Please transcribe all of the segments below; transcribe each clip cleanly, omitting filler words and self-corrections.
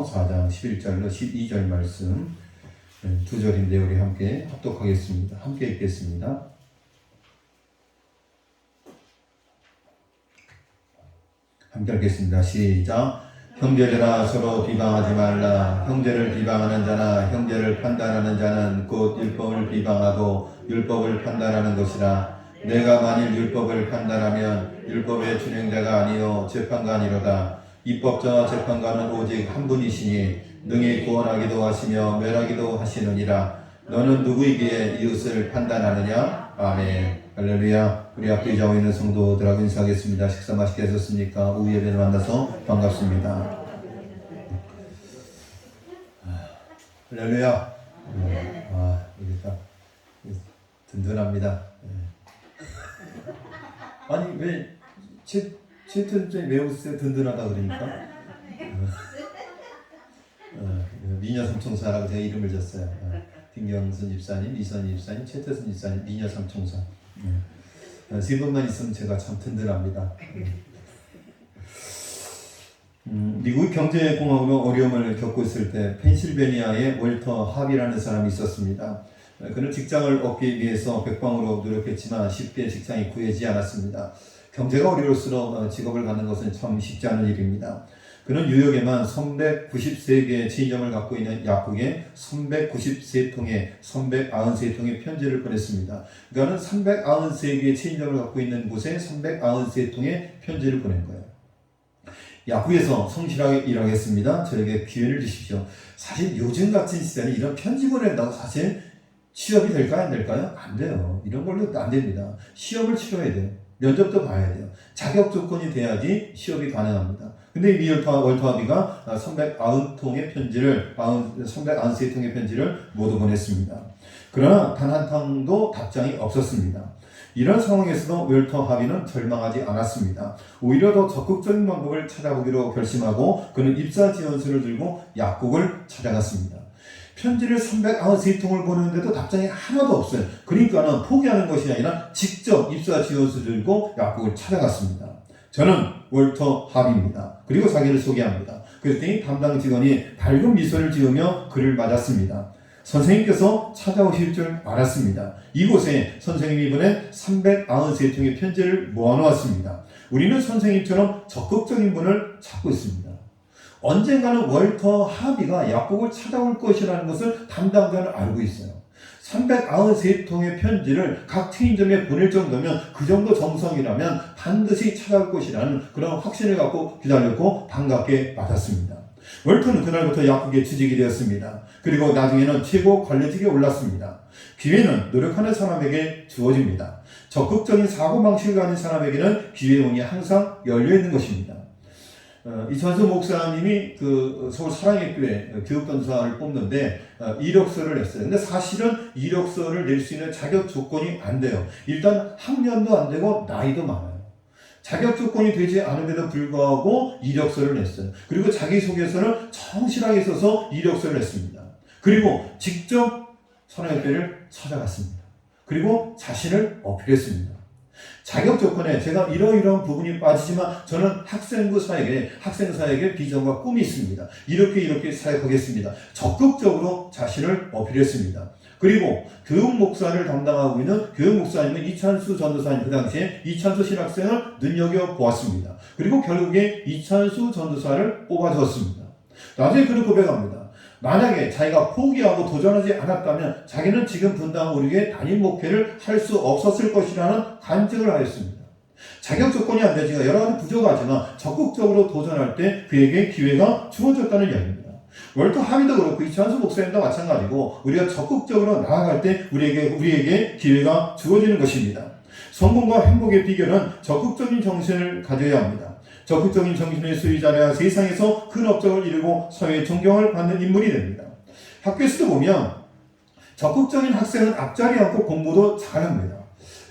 4장 11절로 12절 말씀 두 절인데 우리 함께 합독하겠습니다. 함께 읽겠습니다. 함께 읽겠습니다. 시작. 형제들아 서로 비방하지 말라. 형제를 비방하는 자나 형제를 판단하는 자는 곧 율법을 비방하고 율법을 판단하는 것이라. 내가 만일 율법을 판단하면 율법의 준행자가 아니요 재판관이로다. 입법자와 재판관은 오직 한 분이시니 능히 구원하기도 하시며 멸하기도 하시느니라. 너는 누구이기에 이웃을 판단하느냐? 아멘. 할렐루야. 우리 앞에 의자고 있는 성도들하고 인사하겠습니다. 식사 맛있게 하셨습니까? 오후 예배를 만나서 반갑습니다. 할렐루야. 이게 딱 든든합니다. 아니 왜 채팅창에 왜 웃으세요? 든든하다 그러니까. 미녀 삼총사라고 제가 이름을 줬어요. 김경순 집사님, 이선희 집사님, 최태순 집사님, 미녀 삼총사. 세 분만 있으면 제가 참 든든합니다. 미국 경제공학으로 어려움을 겪고 있을 때 펜실베니아에 월터 합이라는 사람이 있었습니다. 그는 직장을 얻기 위해서 백방으로 노력했지만 쉽게 직장이 구해지지 않았습니다. 경제가 어려울수록 직업을 갖는 것은 참 쉽지 않은 일입니다. 그는 뉴욕에만 393개의 체인점을 갖고 있는 약국에 393통의 393통의 편지를 보냈습니다. 그러니까 393개의 체인점을 갖고 있는 곳에 393통의 편지를 보낸 거예요. 약국에서 성실하게 일하겠습니다. 저에게 기회를 주십시오. 사실 요즘 같은 시대는 이런 편지 보낸다고 사실 취업이 될까요? 안 될까요? 안 돼요. 이런 걸로 안 됩니다. 시험을 치러야 돼요. 면접도 봐야 돼요. 자격 조건이 돼야지 시험이 가능합니다. 근데 이 월터하비가 390통의 편지를, 393통의 편지를 모두 보냈습니다. 그러나 단 한 통도 답장이 없었습니다. 이런 상황에서도 월터하비는 절망하지 않았습니다. 오히려 더 적극적인 방법을 찾아보기로 결심하고 그는 입사 지원서를 들고 약국을 찾아갔습니다. 편지를 393통을 보냈는데도 답장이 하나도 없어요. 그러니까는 포기하는 것이 아니라 직접 입사 지원서 들고 약국을 찾아갔습니다. 저는 월터 합입니다. 그리고 자기를 소개합니다. 그랬더니 담당 직원이 밝은 미소를 지으며 그를 맞았습니다. 선생님께서 찾아오실 줄 알았습니다. 이곳에 선생님이 보낸 393통의 편지를 모아놓았습니다. 우리는 선생님처럼 적극적인 분을 찾고 있습니다. 언젠가는 월터 하비가 약국을 찾아올 것이라는 것을 담당자는 알고 있어요. 393통의 편지를 각 체인점에 보낼 정도면 그 정도 정성이라면 반드시 찾아올 것이라는 그런 확신을 갖고 기다렸고 반갑게 맞았습니다. 월터는 그날부터 약국에 취직이 되었습니다. 그리고 나중에는 최고 관리직에 올랐습니다. 기회는 노력하는 사람에게 주어집니다. 적극적인 사고방식을 가진 사람에게는 기회의 문이 항상 열려있는 것입니다. 이찬수 목사님이 그 서울 사랑의 교회 교육전사를 뽑는데 이력서를 냈어요. 근데 사실은 이력서를 낼 수 있는 자격 조건이 안 돼요. 일단 학년도 안 되고 나이도 많아요. 자격 조건이 되지 않음에도 불구하고 이력서를 냈어요. 그리고 자기소개서를 성실하게 써서 이력서를 냈습니다. 그리고 직접 사랑의 교회를 찾아갔습니다. 그리고 자신을 어필했습니다. 자격 조건에 제가 이러이러한 부분이 빠지지만 저는 학생사에게 비전과 꿈이 있습니다. 이렇게 사역하겠습니다. 적극적으로 자신을 어필했습니다. 그리고 교육 목사를 담당하고 있는 교육 목사님은 이찬수 전도사님, 그 당시에 이찬수 신학생을 눈여겨보았습니다. 그리고 결국에 이찬수 전도사를 뽑아주었습니다. 나중에 그는 고백합니다. 만약에 자기가 포기하고 도전하지 않았다면 자기는 지금 분당 우리교회 담임 목회를 할 수 없었을 것이라는 간증을 하였습니다. 자격 조건이 안 되지만 여러 가지 부족하지만 적극적으로 도전할 때 그에게 기회가 주어졌다는 이야기입니다. 월터 하비도 그렇고 이찬수 목사님도 마찬가지고 우리가 적극적으로 나아갈 때 우리에게 기회가 주어지는 것입니다. 성공과 행복의 비결은 적극적인 정신을 가져야 합니다. 적극적인 정신의 소유자라 세상에서 큰 업적을 이루고 사회의 존경을 받는 인물이 됩니다. 학교에서도 보면 적극적인 학생은 앞자리 앉고 공부도 잘합니다.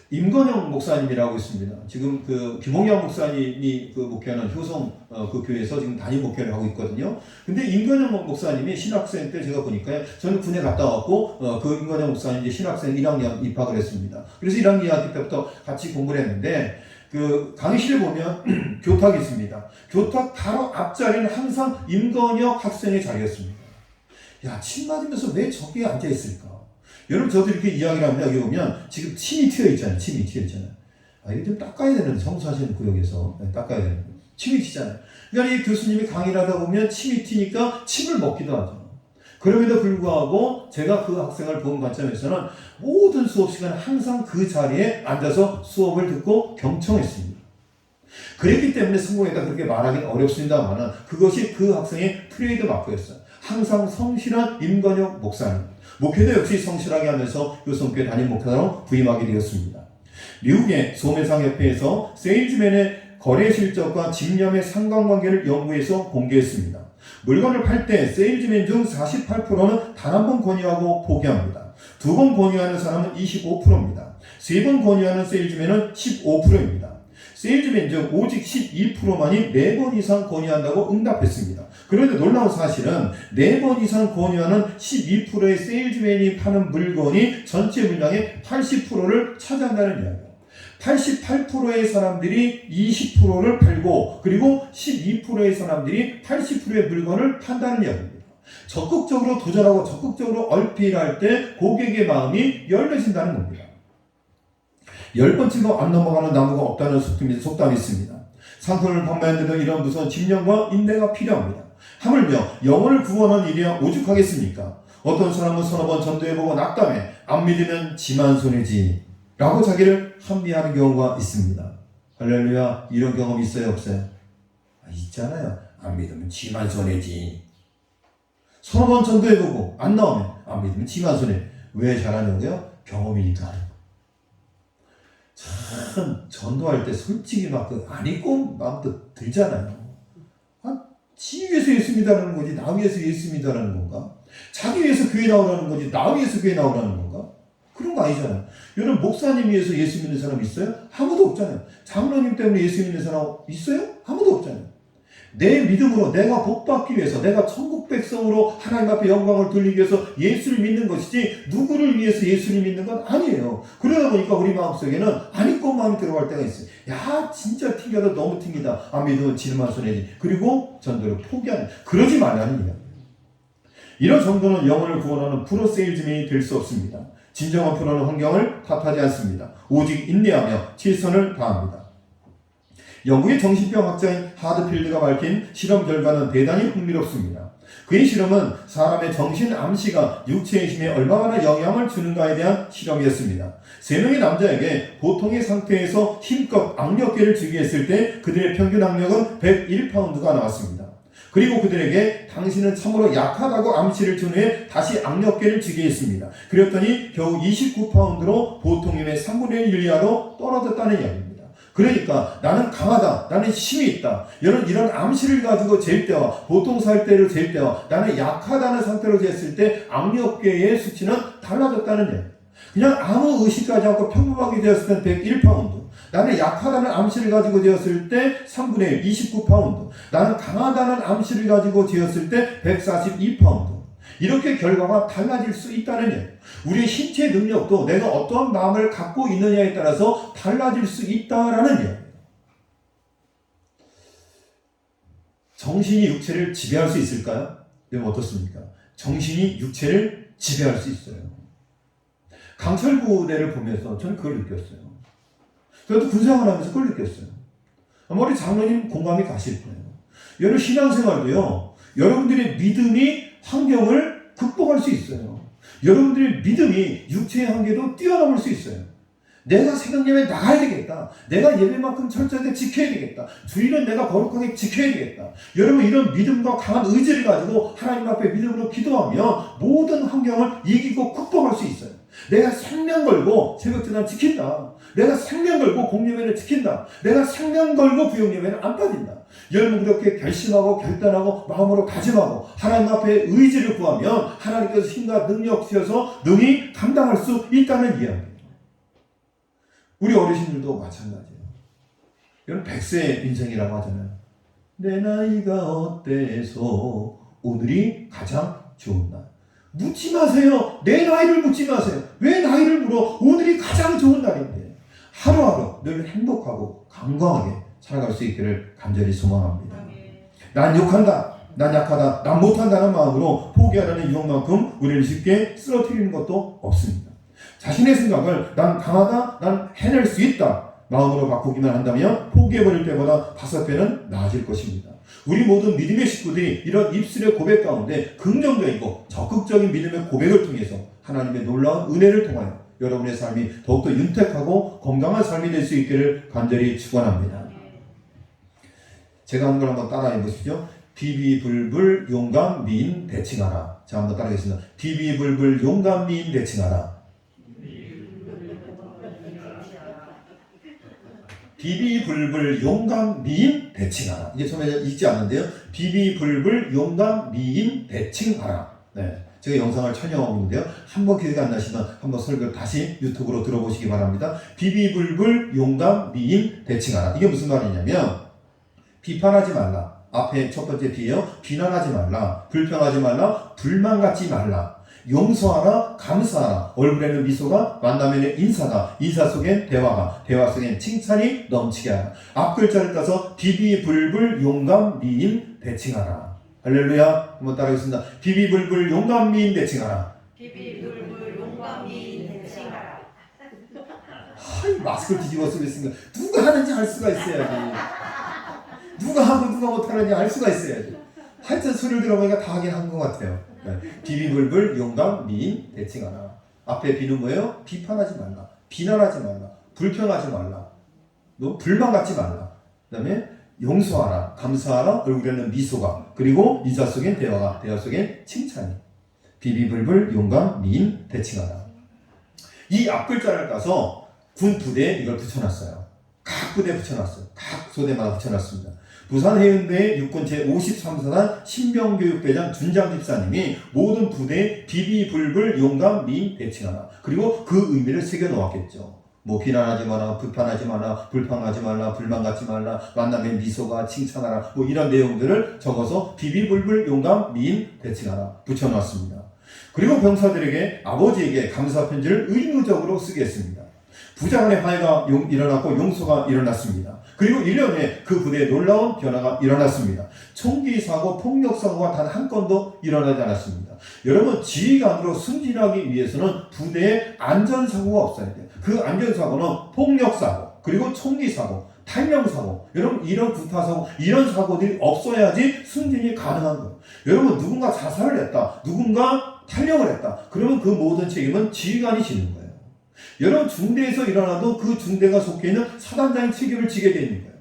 임건영 목사님이라고 있습니다. 지금 그 김홍영 목사님이 그 목회하는 효성 그 교회에서 지금 담임 목회를 하고 있거든요. 근데 임건영 목사님이 신학생 때 제가 보니까 저는 군에 갔다 왔고 그 임건영 목사님이 신학생 1학년 입학을 했습니다. 그래서 1학년 2학기 때부터 같이 공부를 했는데 그 강의실에 보면 교탁이 있습니다. 교탁 바로 앞자리는 항상 임건혁 학생의 자리였습니다. 야, 침 맞으면서 왜 저기에 앉아있을까? 여러분, 저도 이렇게 이야기를 합니다. 여기 보면 지금 침이 튀어 있잖아요. 침이 튀어 있잖아요. 아, 이거 좀 닦아야 되는데, 청소하시는 구역에서. 네, 닦아야 되는데. 침이 튀잖아요. 그러니까 이 교수님이 강의를 하다 보면 침이 튀니까 침을 먹기도 하죠. 그럼에도 불구하고 제가 그 학생을 본 관점에서는 모든 수업 시간에 항상 그 자리에 앉아서 수업을 듣고 경청했습니다. 그랬기 때문에 성공했다 그렇게 말하기는 어렵습니다만 그것이 그 학생의 트레이드 마크였어요. 항상 성실한 임건혁 목사님. 목회도 역시 성실하게 하면서 요성교회 담임 목사로 부임하게 되었습니다. 미국의 소매상협회에서 세일즈맨의 거래 실적과 집념의 상관관계를 연구해서 공개했습니다. 물건을 팔 때 세일즈맨 중 48%는 단 한 번 권유하고 포기합니다. 2번 권유하는 사람은 25%입니다. 3번 권유하는 세일즈맨은 15%입니다. 세일즈맨 중 오직 12%만이 4번 이상 권유한다고 응답했습니다. 그런데 놀라운 사실은 4번 이상 권유하는 12%의 세일즈맨이 파는 물건이 전체 물량의 80%를 차지한다는 이야기예요. 88%의 사람들이 20%를 팔고 그리고 12%의 사람들이 80%의 물건을 판다는 이야기입니다. 적극적으로 도전하고 적극적으로 어필할 때 고객의 마음이 열려진다는 겁니다. 10번째도 안 넘어가는 나무가 없다는 속담이 있습니다. 상품을 판매하는데도 이런 무서운 집념과 인내가 필요합니다. 하물며 영혼을 구원하는 일이야 오죽하겠습니까? 어떤 사람은 서너 번 전도해보고 낙담해 안 믿으면 지만 손해지 라고 자기를 합리화하는 경우가 있습니다. 할렐루야, 이런 경험 있어요 없어요? 있잖아요. 안 믿으면 지만 손해지. 서너 번 전도해보고 안 나오면 안 믿으면 지만 손해. 왜 잘하냐고요? 경험이니까. 참 전도할 때 솔직히 막 안 입고 마음도 들잖아요. 지 위해서 예수 믿으라는 거지 나 위해서 예수 믿으라는 건가? 자기 위해서 교회 나오라는 거지 나 위해서 교회 나오라는 건가? 그런 거 아니잖아요. 여러분 목사님 위해서 예수 믿는 사람 있어요? 아무도 없잖아요. 장로님 때문에 예수 믿는 사람 있어요? 아무도 없잖아요. 내 믿음으로 내가 복받기 위해서 내가 천국 백성으로 하나님 앞에 영광을 돌리기 위해서 예수를 믿는 것이지 누구를 위해서 예수를 믿는 건 아니에요. 그러다 보니까 우리 마음속에는 안 입고 마음이 들어갈 때가 있어요. 야 진짜 튕겨도 너무 튕기다. 안 믿으면 지름만 손해지. 그리고 전도를 포기하는 그러지 말라는 이야기예요. 이런 정도는 영혼을 구원하는 프로 세일즈맨이 될 수 없습니다. 진정한 프로는 환경을 탓하지 않습니다. 오직 인내하며 최선을 다합니다. 영국의 정신병 학자인 하드필드가 밝힌 실험 결과는 대단히 흥미롭습니다. 그의 실험은 사람의 정신 암시가 육체의 힘에 얼마나 영향을 주는가에 대한 실험이었습니다. 3명의 남자에게 보통의 상태에서 힘껏 악력계를 주게 했을 때 그들의 평균 악력은 101파운드가 나왔습니다. 그리고 그들에게 당신은 참으로 약하다고 암시를 준 후에 다시 악력계를 쥐게 했습니다. 그랬더니 겨우 29파운드로 보통 힘의 3분의 1 이하로 떨어졌다는 이야기입니다. 그러니까 나는 강하다, 나는 힘이 있다. 이런 암시를 가지고 잴 때와 보통 상태로 잴 때와 나는 약하다는 상태로 쟀을 때 악력계의 수치는 달라졌다는 얘기예요. 그냥 아무 의식하지 않고 평범하게 되었을 때 101파운드. 나는 약하다는 암시를 가지고 되었을 때 3분의 1, 29파운드. 나는 강하다는 암시를 가지고 되었을 때 142파운드. 이렇게 결과가 달라질 수 있다는 얘기예요. 우리의 신체 능력도 내가 어떠한 마음을 갖고 있느냐에 따라서 달라질 수 있다라는 얘기예요. 정신이 육체를 지배할 수 있을까요? 여러분 어떻습니까? 정신이 육체를 지배할 수 있어요. 강철부대를 보면서 저는 그걸 느꼈어요. 저도 군생활하면서 그걸 느꼈어요. 아마 우리 장로님 공감이 가실 거예요. 여러분 신앙생활도요. 여러분들의 믿음이 환경을 극복할 수 있어요. 여러분들의 믿음이 육체의 한계도 뛰어넘을 수 있어요. 내가 새벽 예배 나가야 되겠다. 내가 예배만큼 철저하게 지켜야 되겠다. 주일은 내가 거룩하게 지켜야 되겠다. 여러분 이런 믿음과 강한 의지를 가지고 하나님 앞에 믿음으로 기도하면 모든 환경을 이기고 극복할 수 있어요. 내가 생명 걸고 새벽제단 지킨다. 내가 생명 걸고 공예배를 지킨다. 내가 생명 걸고 구역예배는 안 빠진다. 여러분 그렇게 결심하고 결단하고 마음으로 다짐하고 하나님 앞에 의지를 구하면 하나님께서 힘과 능력 주셔서 능히 감당할 수 있다는 이야기예요. 우리 어르신들도 마찬가지예요. 여러분 100세 인생이라고 하잖아요. 내 나이가 어때서 오늘이 가장 좋은 날. 묻지 마세요. 내 나이를 묻지 마세요. 왜 나이를 물어? 오늘이 가장 좋은 날인데. 하루하루 늘 행복하고 건강하게 살아갈 수 있기를 간절히 소망합니다. 난 욕한다, 난 약하다, 난 못한다는 마음으로 포기하려는 유혹만큼 우리를 쉽게 쓰러뜨리는 것도 없습니다. 자신의 생각을 난 강하다, 난 해낼 수 있다 마음으로 바꾸기만 한다면 포기해버릴 때보다 5배는 나아질 것입니다. 우리 모든 믿음의 식구들이 이런 입술의 고백 가운데 긍정적이고 적극적인 믿음의 고백을 통해서 하나님의 놀라운 은혜를 통하여 여러분의 삶이 더욱더 윤택하고 건강한 삶이 될 수 있기를 간절히 축원합니다. 제가 하는 걸 한번 따라해 보시죠. 비비불불 용감 미인 대칭하라. 자, 한번 따라하겠습니다. 비비불불 용감 미인 대칭하라. 비비불불 용감 미인 대칭하라. 이게 처음에 읽지 않는데요. 비비불불 용감 미인 대칭하라. 네, 제가 영상을 촬영하고 있는데요. 한번 기회가 안 나시면 한번 설교 다시 유튜브로 들어보시기 바랍니다. 비비불불 용감 미인 대칭하라. 이게 무슨 말이냐면 비판하지 말라. 앞에 첫 번째 B예요. 비난하지 말라. 불평하지 말라. 불만 갖지 말라. 용서하라. 감사하라. 얼굴에는 미소가, 만나면은 인사가, 인사 속엔 대화가, 대화 속엔 칭찬이 넘치게 하라. 앞글자를 따서 비비불불 용감 미인 대칭하라. 할렐루야. 한번 따라하겠습니다. 비비불불 용감 미인 대칭하라. 비비불불 용감 미인 대칭하라. 마스크를 뒤집어 쓰고 있으니까 누가 하는지 알 수가 있어야지. 누가 하고 누가 못하는지 알 수가 있어야지. 하여튼 소리를 들어보니까 다 하긴 한 것 같아요. 네. 비비불불 용감 미인 대칭하라. 앞에 비는 뭐예요? 비판하지 말라. 비난하지 말라. 불평하지 말라. 너 불만 갖지 말라. 그 다음에 용서하라. 감사하라. 얼굴에는 미소가. 그리고 인사 속엔 대화가. 대화 속엔 칭찬이. 비비불불 용감 미인 대칭하라. 이 앞글자를 따서 군 부대에 이걸 붙여놨어요. 각 부대에 붙여놨어요. 각 소대마다 붙여놨습니다. 부산 해운대 육군 제53사단 신병교육대장 준장 집사님이 모든 부대에 비비불불 용감 미인 대칭하라. 그리고 그 의미를 새겨 놓았겠죠. 뭐 비난하지 마라, 불판하지 마라, 불평하지 말라, 불만 갖지 말라, 만나면 미소가, 칭찬하라, 뭐 이런 내용들을 적어서 비비불불 용감 미인 대칭하라 붙여놨습니다. 그리고 병사들에게 아버지에게 감사 편지를 의무적으로 쓰게 했습니다. 부자 간의 화해가 일어났고 용서가 일어났습니다. 그리고 1년에 그 부대에 놀라운 변화가 일어났습니다. 총기 사고, 폭력 사고가 단 한 건도 일어나지 않았습니다. 여러분, 지휘관으로 승진하기 위해서는 부대에 안전사고가 없어야 돼요. 그 안전사고는 폭력 사고, 그리고 총기 사고, 탈령 사고, 여러분 이런 구타 사고, 이런 사고들이 없어야지 승진이 가능한 거예요. 여러분, 누군가 자살을 했다, 누군가 탈령을 했다, 그러면 그 모든 책임은 지휘관이 지는 거예요. 여러분, 중대에서 일어나도 그 중대가 속해 있는 사단장이 책임을 지게 되는 거예요.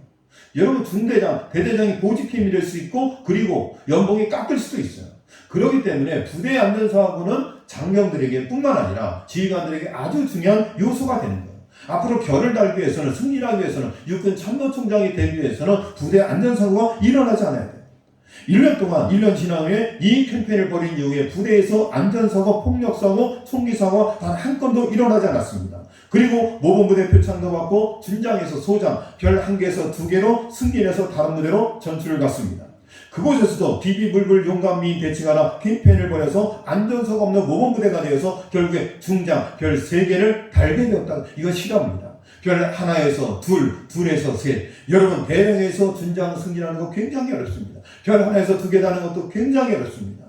여러분, 중대장, 대대장이 보직임이 될 수 있고, 그리고 연봉이 깎일 수도 있어요. 그렇기 때문에 부대 안전사고는 장병들에게 뿐만 아니라 지휘관들에게 아주 중요한 요소가 되는 거예요. 앞으로 결을 달기 위해서는, 승리하기 위해서는, 육군 참모총장이 되기 위해서는 부대 안전사고가 일어나지 않아야 돼요. 1년 동안, 1년 지난 후에 이 캠페인을 벌인 이후에 부대에서 안전사고, 폭력사고, 총기사고가 단 한 건도 일어나지 않았습니다. 그리고 모범부대 표창도 받고 준장에서 소장, 별 1개에서 2개로 승진해서 다른 부대로 전출을 갔습니다. 그곳에서도 비비불불 용감 미인 대칭하라 캠페인을 벌여서 안전사고 없는 모범부대가 되어서 결국에 중장, 별 3개를 달게 되었다. 이건 실화입니다. 별 1에서 2, 2에서 3. 여러분, 대령에서 준장 승진하는 거 굉장히 어렵습니다. 별 1에서 2개 다는 것도 굉장히 어렵습니다.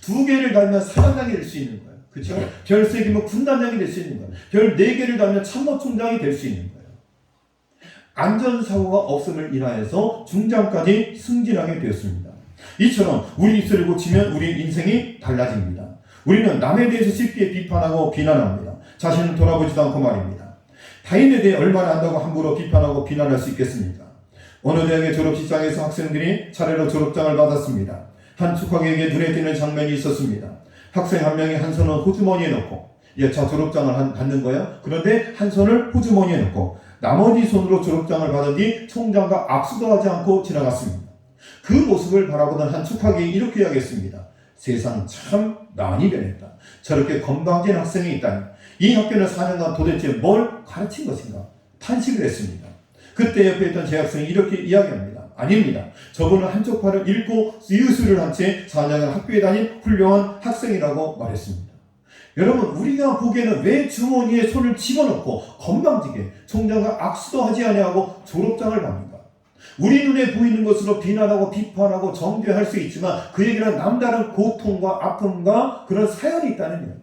2개를 달면 사단장이 될 수 있는 거예요. 그렇죠? 별 3개면 군단장이 될 수 있는 거예요. 별 4개를 달면 참모총장이 될 수 있는 거예요. 안전사고가 없음을 인하여서 중장까지 승진하게 되었습니다. 이처럼 우리 입술을 고치면 우리 인생이 달라집니다. 우리는 남에 대해서 쉽게 비판하고 비난합니다. 자신을 돌아보지도 않고 말입니다. 타인에 대해 얼마나 안다고 함부로 비판하고 비난할 수 있겠습니까? 어느 대학의 졸업식장에서 학생들이 차례로 졸업장을 받았습니다. 한 축하객에게 눈에 띄는 장면이 있었습니다. 학생 한 명이 한 손을 호주머니에 넣고, 자, 졸업장을 받는 거예요. 그런데 한 손을 호주머니에 넣고 나머지 손으로 졸업장을 받은 뒤 총장과 악수도 하지 않고 지나갔습니다. 그 모습을 바라보던 한 축하객이 이렇게 이야기했습니다. 세상 참 많이 변했다. 저렇게 건방진 학생이 있다니. 이 학교는 4년간 도대체 뭘 가르친 것인가? 탄식을 했습니다. 그때 옆에 있던 제 학생이 이렇게 이야기합니다. 아닙니다. 저분은 한쪽 팔을 잃고 이유술을 한 채 4년간 학교에 다닌 훌륭한 학생이라고 말했습니다. 여러분, 우리가 보기에는 왜 주머니에 손을 집어넣고 건방지게 총장과 악수도 하지 아니하고 졸업장을 받는가? 우리 눈에 보이는 것으로 비난하고 비판하고 정죄할 수 있지만 그에게는 남다른 고통과 아픔과 그런 사연이 있다는 거예요.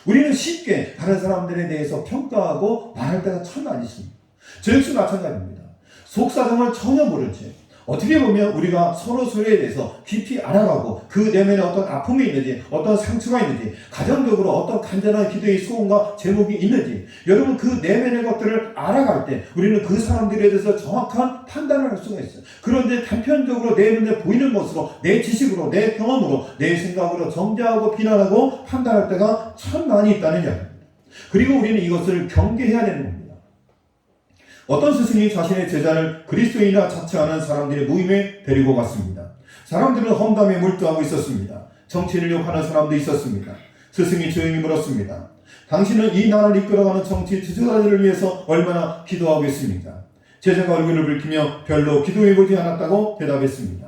우리는 쉽게 다른 사람들에 대해서 평가하고 말할 때가 참 많이 있습니다. 저 역시 마찬가지입니다. 속사정을 전혀 모른 채 어떻게 보면 우리가 서로에 대해서 깊이 알아가고 그 내면에 어떤 아픔이 있는지 어떤 상처가 있는지 가정적으로 어떤 간절한 기도의 소원과 제목이 있는지 여러분 그 내면의 것들을 알아갈 때 우리는 그 사람들에 대해서 정확한 판단을 할 수가 있어요. 그런데 단편적으로 내 눈에 보이는 것으로 내 지식으로 내 경험으로 내 생각으로 정죄하고 비난하고 판단할 때가 참 많이 있다는 이야기입니다. 그리고 우리는 이것을 경계해야 되는 겁니다. 어떤 스승이 자신의 제자를 그리스도인이라 자처하는 사람들의 모임에 데리고 갔습니다. 사람들은 험담에 몰두하고 있었습니다. 정치인을 욕하는 사람도 있었습니다. 스승이 조용히 물었습니다. 당신은 이 나라를 이끌어가는 정치 지도자들을 위해서 얼마나 기도하고 있습니까? 제자가 얼굴을 붉히며 별로 기도해보지 않았다고 대답했습니다.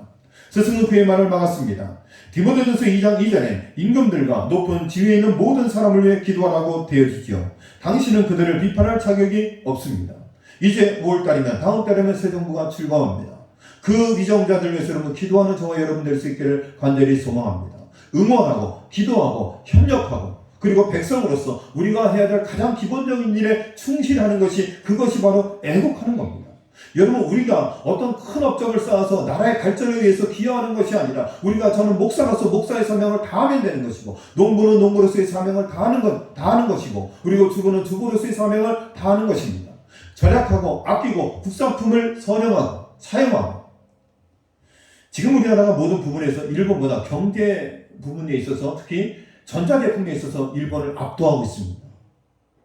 스승은 그의 말을 막았습니다. 디모데전서 2장 2절에 임금들과 높은 지위에 있는 모든 사람을 위해 기도하라고 되어지지요. 당신은 그들을 비판할 자격이 없습니다. 이제 5월달이면 다음 달이면 새 정부가 출범합니다. 그 위정자들 위해서 여러분 기도하는 저와 여러분 될 수 있기를 간절히 소망합니다. 응원하고 기도하고 협력하고 그리고 백성으로서 우리가 해야 될 가장 기본적인 일에 충실하는 것이 그것이 바로 애국하는 겁니다. 여러분 우리가 어떤 큰 업적을 쌓아서 나라의 발전을 위해서 기여하는 것이 아니라 저는 목사로서 목사의 사명을 다하면 되는 것이고 농부는 농부로서의 사명을 다하는 것이고 그리고 주부는 주부로서의 사명을 다하는 것입니다. 절약하고 아끼고 국산품을 선영하고 사용하고 지금 우리나라가 모든 부분에서 일본보다 경제 부분에 있어서 특히 전자제품에 있어서 일본을 압도하고 있습니다.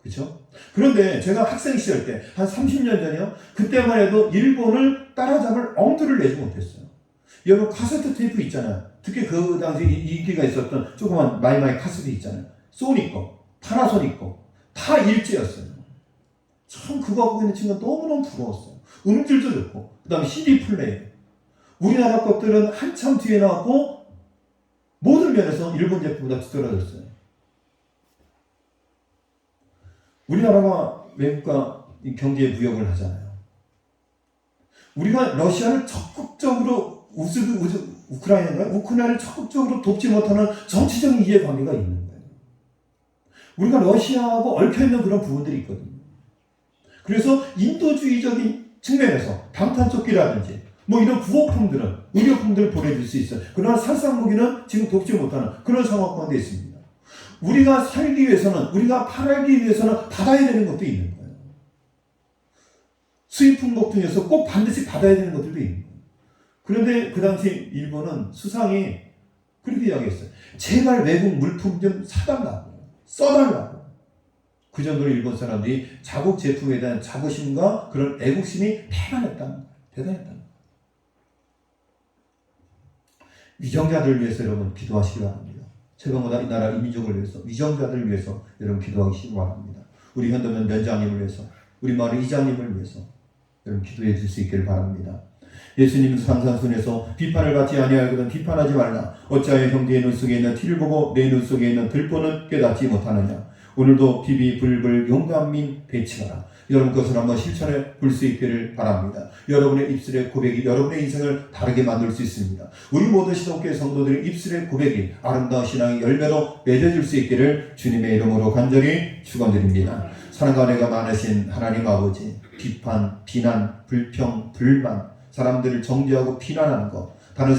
그렇죠? 그런데 제가 학생 시절 때 한 30년 전이요. 그때만 해도 일본을 따라잡을 엄두를 내지 못했어요. 여러분 카세트 테이프 있잖아요. 특히 그 당시 인기가 있었던 조그만 마이마이 카세트 있잖아요. 소니 거, 파나소닉 거 다 일제였어요. 참 그거 하고 있는 친구가 너무너무 부러웠어요. 음질도 좋고 그 다음에 CD 플레이어 우리나라 것들은 한참 뒤에 나왔고 모든 면에서 일본 제품보다 뒤떨어졌어요. 우리나라가 외국과 경제 무역을 하잖아요. 우리가 러시아를 적극적으로 우크라이나를 적극적으로 돕지 못하는 정치적인 이해관계가 있는 거예요. 우리가 러시아하고 얽혀있는 그런 부분들이 있거든요. 그래서 인도주의적인 측면에서 방탄조끼라든지 이런 구호품들은 의료품들을 보내줄 수 있어요. 그러나 살상무기는 지금 돕지 못하는 그런 상황 가운데 있습니다. 우리가 살기 위해서는 우리가 팔기 위해서는 받아야 되는 것도 있는 거예요. 수입품목 중에서 꼭 반드시 받아야 되는 것들도 있는 거예요. 그런데 그 당시 일본은 수상이 그렇게 이야기했어요. 제발 외국 물품 좀 사달라고 써달라고. 그 정도로 일본 사람들이 자국 제품에 대한 자부심과 그런 애국심이 대단했다는 거예요. 위정자들을 위해서 여러분 기도하시기 바랍니다. 최근보다 이 나라 이민족을 위해서 위정자들을 위해서 여러분 기도하시기 바랍니다. 우리 현도면 면장님을 위해서 우리 마을 이장님을 위해서 여러분 기도해 줄 수 있기를 바랍니다. 예수님 산상순에서 비판을 받지 아니하거든 비판하지 말라. 어찌하여 형제의 눈 속에 있는 티를 보고 내 눈 속에 있는 들보는 깨닫지 못하느냐. 오늘도 비비불불 용감민 배치하라. 여러분 그것을 한번 실천해 볼 수 있기를 바랍니다. 여러분의 입술의 고백이 여러분의 인생을 다르게 만들 수 있습니다. 우리 모든 시동교회 성도들의 입술의 고백이 아름다운 신앙의 열매로 맺어질 수 있기를 주님의 이름으로 간절히 축원드립니다. 사랑과 은혜가 많으신 하나님 아버지, 비판, 비난, 불평, 불만, 사람들을 정죄하고 비난하는 것, 다른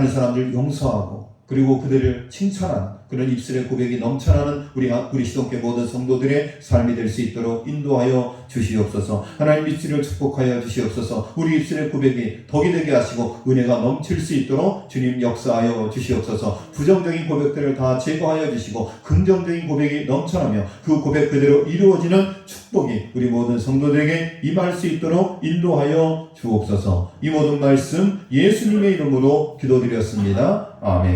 사람들 용서하고 그리고 그들을 칭찬하는 그런 입술의 고백이 넘쳐나는 우리 시동교회 모든 성도들의 삶이 될 수 있도록 인도하여 주시옵소서. 하나님 입술을 축복하여 주시옵소서. 우리 입술의 고백이 덕이 되게 하시고 은혜가 넘칠 수 있도록 주님 역사하여 주시옵소서. 부정적인 고백들을 다 제거하여 주시고 긍정적인 고백이 넘쳐나며 그 고백 그대로 이루어지는 축복이 우리 모든 성도들에게 임할 수 있도록 인도하여 주옵소서. 이 모든 말씀 예수님의 이름으로 기도드렸습니다. 아멘.